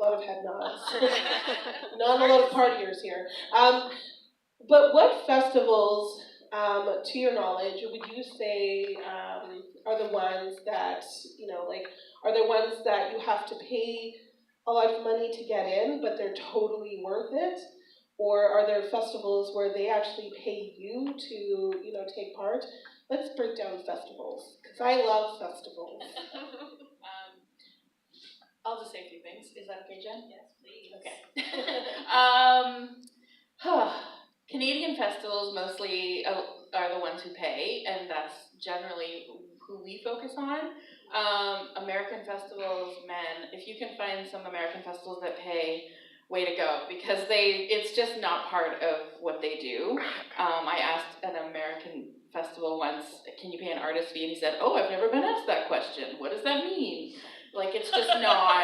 lot of head nods. Not a lot of partiers here. But what festivals, to your knowledge, would you say are the ones that, are there ones that you have to pay a lot of money to get in, but they're totally worth it? Or are there festivals where they actually pay you to, take part? Let's break down festivals, because I love festivals. I'll just say a few things. Is that okay, Jen? Yes, please. Okay. Canadian festivals mostly are the ones who pay, and that's generally who we focus on. American festivals, man, if you can find some American festivals that pay, way to go, because it's just not part of what they do. I asked an American festival once, can you pay an artist fee? And he said, oh, I've never been asked that question. What does that mean? Like, it's just not,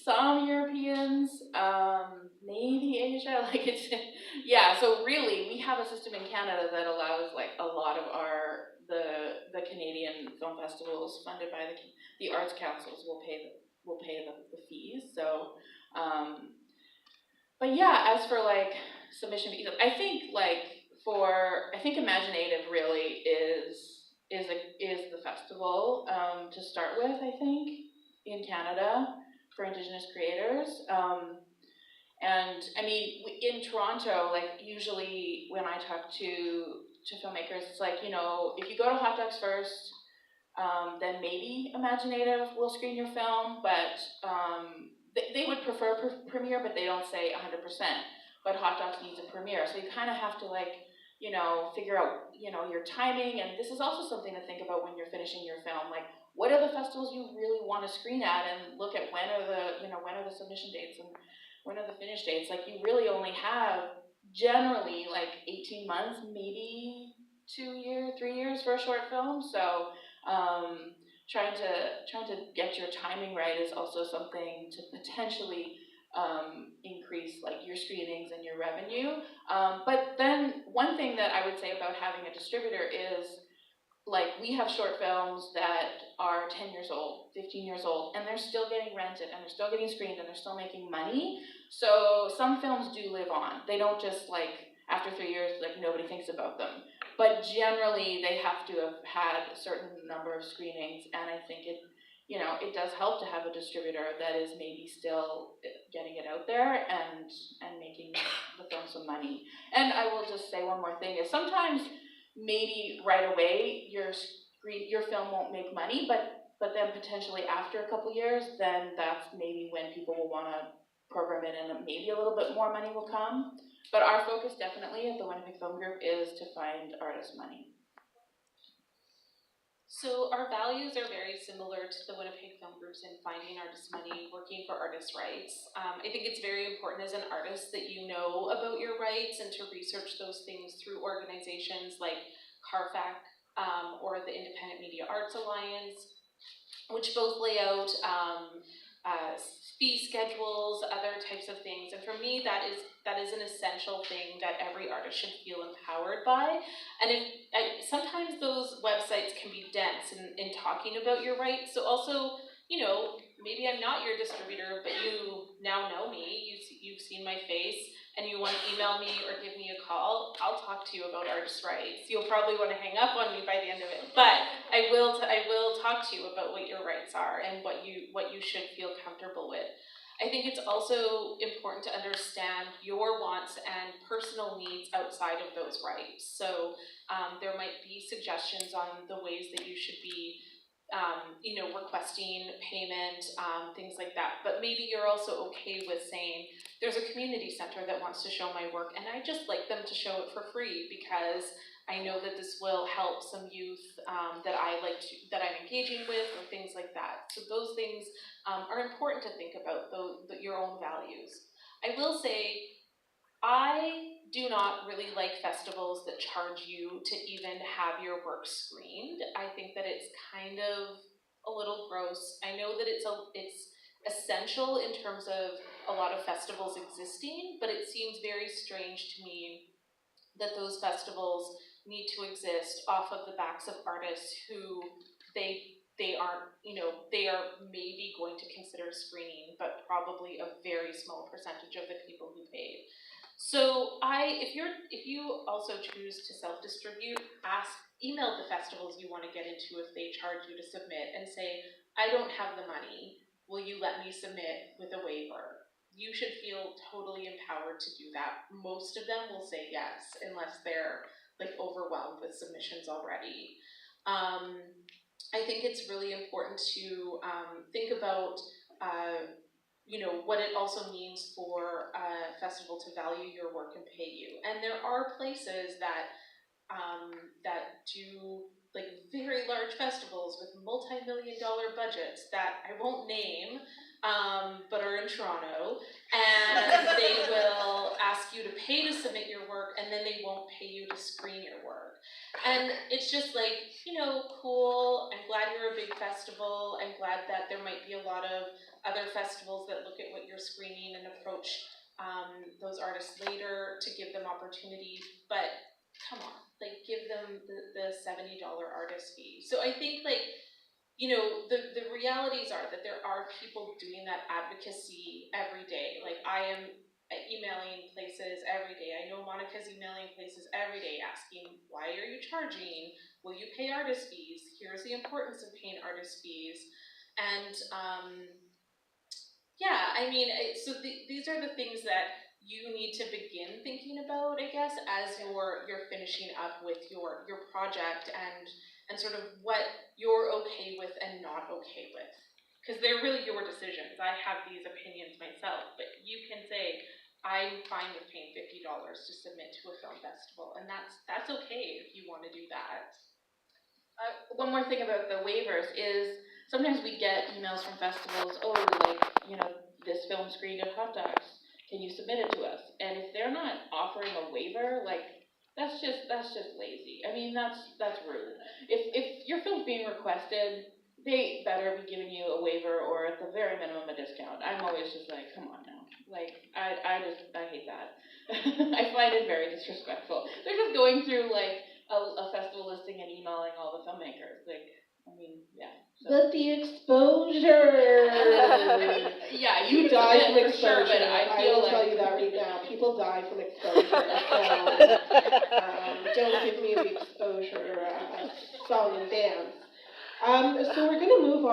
some Europeans, maybe Asia, so really, we have a system in Canada that allows, like, a lot of the Canadian film festivals funded by the arts councils will pay the fees, so, but yeah, as for, like, submission fees, I think Imaginative really is the festival to start with, I think, in Canada for Indigenous creators. And I mean, in Toronto, like, usually when I talk to filmmakers, it's like, if you go to Hot Docs first, then maybe Imaginative will screen your film, but they would prefer premiere, but they don't say 100%. But Hot Docs needs a premiere, so you kind of have to, like, figure out, your timing, and this is also something to think about when you're finishing your film. Like, what are the festivals you really want to screen at, and look at when are the submission dates and when are the finish dates. Like, you really only have generally like 18 months, maybe 2 years, 3 years for a short film. So trying to get your timing right is also something to potentially increase, like, your screenings and your revenue. But then one thing that I would say about having a distributor is, like, we have short films that are 10 years old, 15 years old, and they're still getting rented, and they're still getting screened, and they're still making money. So some films do live on. They don't just, like, after 3 years, like, nobody thinks about them. But generally, they have to have had a certain number of screenings, and I think it does help to have a distributor that is maybe still getting it out there and making the film some money. And I will just say one more thing, is sometimes maybe right away your film won't make money, but then potentially after a couple years, then that's maybe when people will want to program it, and maybe a little bit more money will come. But our focus definitely at the Winnipeg Film Group is to find artists money. So our values are very similar to the Winnipeg Film Groups in finding artists money, working for artists' rights. I think it's very important as an artist that you know about your rights and to research those things through organizations like CARFAC or the Independent Media Arts Alliance, which both lay out fee schedules, other types of things. And for me, that is an essential thing that every artist should feel empowered by. And sometimes those websites can be dense in talking about your rights. So also, maybe I'm not your distributor, but you now know me, you've seen my face, and you want to email me or give me a call, I'll talk to you about artists' rights. You'll probably want to hang up on me by the end of it, but I will talk to you about what your rights are and what you should feel comfortable with. I think it's also important to understand your wants and personal needs outside of those rights. So there might be suggestions on the ways that you should be requesting payment, things like that. But maybe you're also okay with saying, there's a community center that wants to show my work, and I just like them to show it for free because I know that this will help some youth that I'm engaging with, or things like that. So those things are important to think about, your own values. I will say, I do not really like festivals that charge you to even have your work screened. I think that it's kind of a little gross. I know that it's essential in terms of a lot of festivals existing, but it seems very strange to me that those festivals need to exist off of the backs of artists who they they aren't, they are maybe going to consider screening, but probably a very small percentage of the people who paid. So if you also choose to self-distribute, email the festivals you want to get into if they charge you to submit and say, I don't have the money, will you let me submit with a waiver? You should feel totally empowered to do that. Most of them will say yes, unless they're like overwhelmed with submissions already. I think it's really important to think about what it also means for a festival to value your work and pay you. And there are places that do like very large festivals with multi-million-dollar budgets that I won't name, but are in Toronto, and they will ask you to pay to submit your work, and then they won't pay you to screen your work. And it's just like, cool, I'm glad you're a big festival, I'm glad that there might be a lot of other festivals that look at what you're screening and approach those artists later to give them opportunities, but come on, like give them the $70 artist fee. So I think the realities are that there are people doing that advocacy every day. Like I am emailing places every day. I know Monica's emailing places every day asking, why are you charging? Will you pay artist fees? Here's the importance of paying artist fees. And these are the things that you need to begin thinking about, I guess, as you're finishing up with your project and sort of what you're okay with and not okay with. Because they're really your decisions. I have these opinions myself, but you can say, I'm fine with paying $50 to submit to a film festival, and that's okay if you want to do that. One more thing about the waivers is sometimes we get emails from festivals, this film screened at Hot Dogs, can you submit it to us? And if they're not offering a waiver, that's just lazy. I mean, that's rude. If your film's being requested, they better be giving you a waiver or at the very minimum a discount. I'm always just like, come on now. I hate that. I find it very disrespectful. They're just going through a festival listing and emailing all the filmmakers. So. But the exposure. Yeah, you die from for exposure. sure, but I feel will tell you that right now. People die from exposure. So don't give me the exposure song and dance. So we're gonna move on.